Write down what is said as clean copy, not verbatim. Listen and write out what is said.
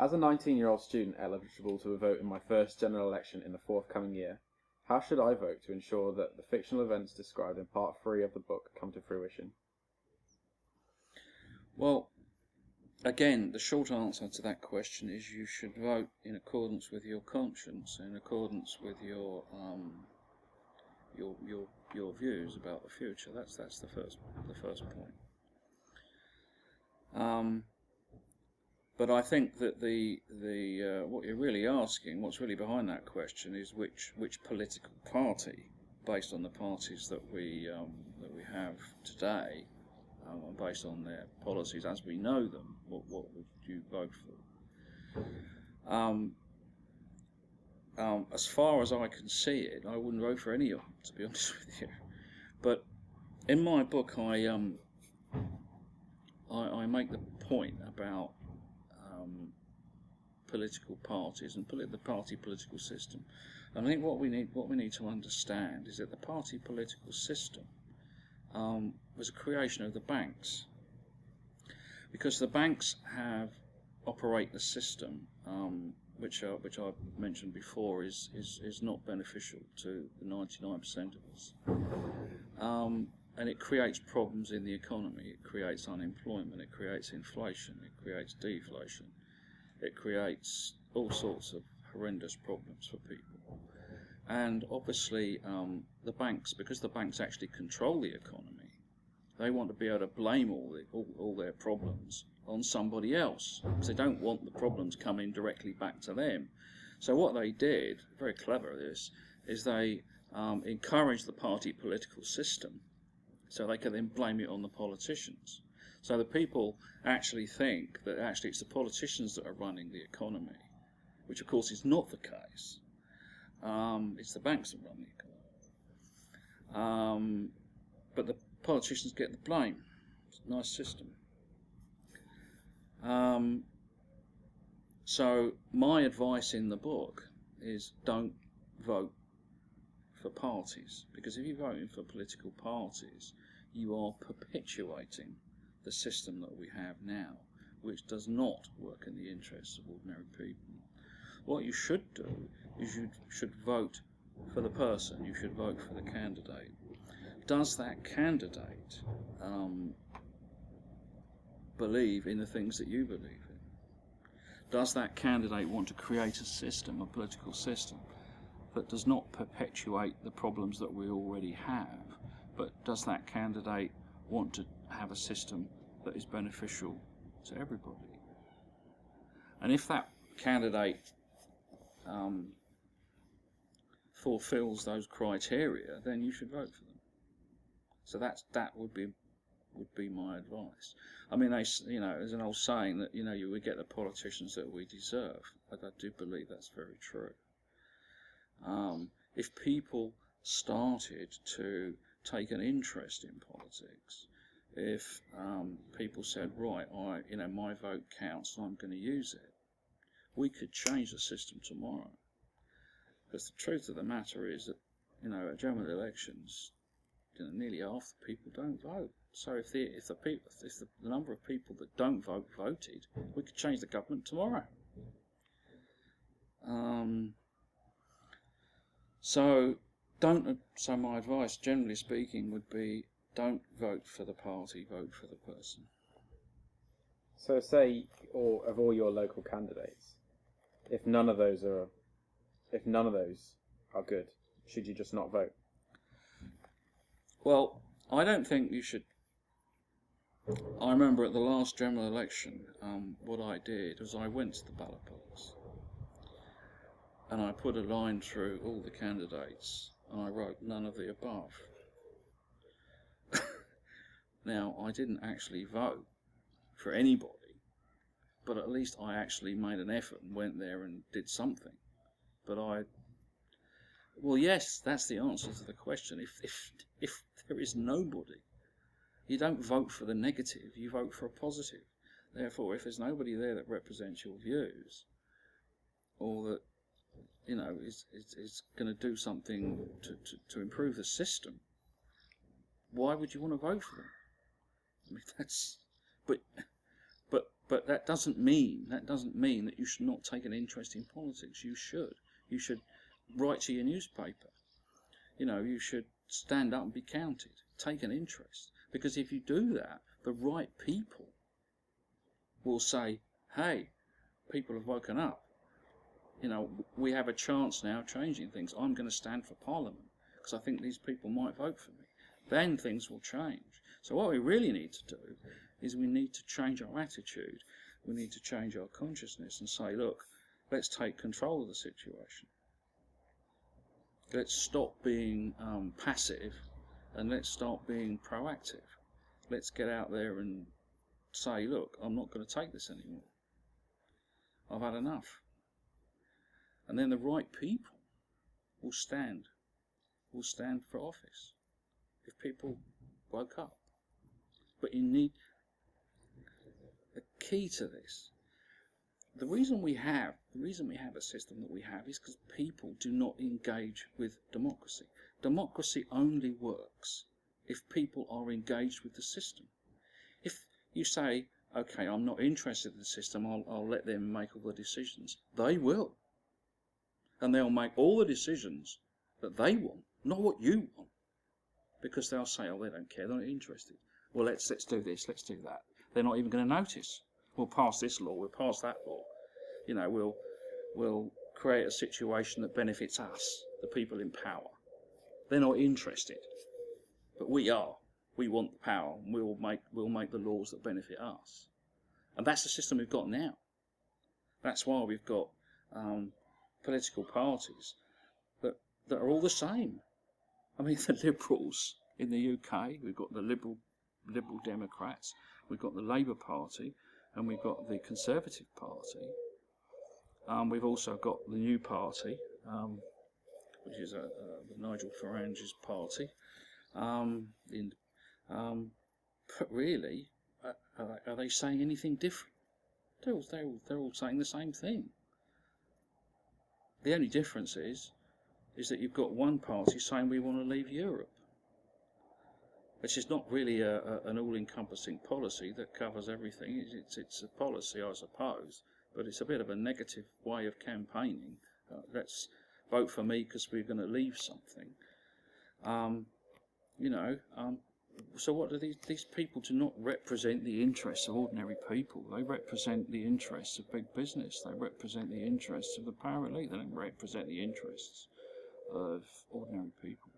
As a 19-year-old student eligible to vote in my first general election in the forthcoming year, how should I vote to ensure that the fictional events described in Part 3 of the book come to fruition? Well, again, the short answer to that question is you should vote in accordance with your conscience, in accordance with your views about the future. That's the first point. But I think that the what you're really asking, what's really behind that question, is which political party, based on the parties that we have today, and based on their policies as we know them, what would you vote for? As far as I can see it, I wouldn't vote for any of them, to be honest with you. But in my book, I make the point about political parties and the party political system. And I think what we need to understand is that the party political system was a creation of the banks, because the banks operate the system which I've mentioned before is not beneficial to the 99% of us, and it creates problems in the economy. It creates unemployment, it creates inflation, it creates deflation, it creates all sorts of horrendous problems for people. And obviously the banks, because the banks actually control the economy, they want to be able to blame all their problems on somebody else, because they don't want the problems coming directly back to them. So what they did, very clever this, is they encouraged the party political system so they can then blame it on the politicians. So the people actually think that actually it's the politicians that are running the economy, which of course is not the case. It's the banks that run the economy. But the politicians get the blame. It's a nice system. So my advice in the book is don't vote for parties, because if you're voting for political parties, you are perpetuating the system that we have now, which does not work in the interests of ordinary people. What you should do is you should vote for the person, you should vote for the candidate. Does that candidate believe in the things that you believe in? Does that candidate want to create a system, a political system, that does not perpetuate the problems that we already have, but does that candidate want to have a system that is beneficial to everybody? And if that candidate fulfills those criteria, then you should vote for them. So that would be my advice. I mean, there's an old saying that you would get the politicians that we deserve. I do believe that's very true. If people started to take an interest in politics, if people said, right, my vote counts, and I'm going to use it, we could change the system tomorrow. Because the truth of the matter is that, at general elections, nearly half the people don't vote. So if the number of people that don't vote voted, we could change the government tomorrow. So my advice, generally speaking, would be don't vote for the party, vote for the person. So say, of all your local candidates, if none of those are good, should you just not vote? Well, I don't think you should. I remember at the last general election, what I did was I went to the ballot box and I put a line through all the candidates and I wrote none of the above. Now, I didn't actually vote for anybody, but at least I actually made an effort and went there and did something. But well, yes, that's the answer to the question. If there is nobody, you don't vote for the negative, you vote for a positive. Therefore, if there's nobody there that represents your views, or that is going to do something to improve the system, why would you want to vote for them? I mean, But that doesn't mean that you should not take an interest in politics. You should. You should write to your newspaper. You should stand up and be counted. Take an interest. Because if you do that, the right people will say, hey, people have woken up. We have a chance now of changing things. I'm going to stand for Parliament because I think these people might vote for me. Then things will change. So what we really need to do is we need to change our attitude. We need to change our consciousness and say, look, let's take control of the situation. Let's stop being passive and let's start being proactive. Let's get out there and say, look, I'm not going to take this anymore. I've had enough. And then the right people will stand for office if people woke up. But you need the key to this. The reason we have a system that we have is because people do not engage with democracy. Democracy only works if people are engaged with the system. If you say, okay, I'm not interested in the system, I'll let them make all the decisions, they will. And they'll make all the decisions that they want, not what you want. Because they'll say, oh, they don't care, they're not interested. Well, let's do this, let's do that. They're not even going to notice. We'll pass this law, we'll pass that law. We'll create a situation that benefits us, the people in power. They're not interested. But we are. We want the power, and we'll make the laws that benefit us. And that's the system we've got now. That's why we've got political parties that are all the same. I mean, the Liberals in the UK, we've got the Liberal Democrats, we've got the Labour Party, and we've got the Conservative Party. We've also got the New Party, which is Nigel Farage's party. But really, are they saying anything different? They're all saying the same thing. The only difference is that you've got one party saying we want to leave Europe, which is not really an all-encompassing policy that covers everything. It's a policy, I suppose, but it's a bit of a negative way of campaigning. Let's vote for me because we're going to leave something. So what do these people do not represent the interests of ordinary people. They represent the interests of big business. They represent the interests of the power elite. They don't represent the interests of ordinary people.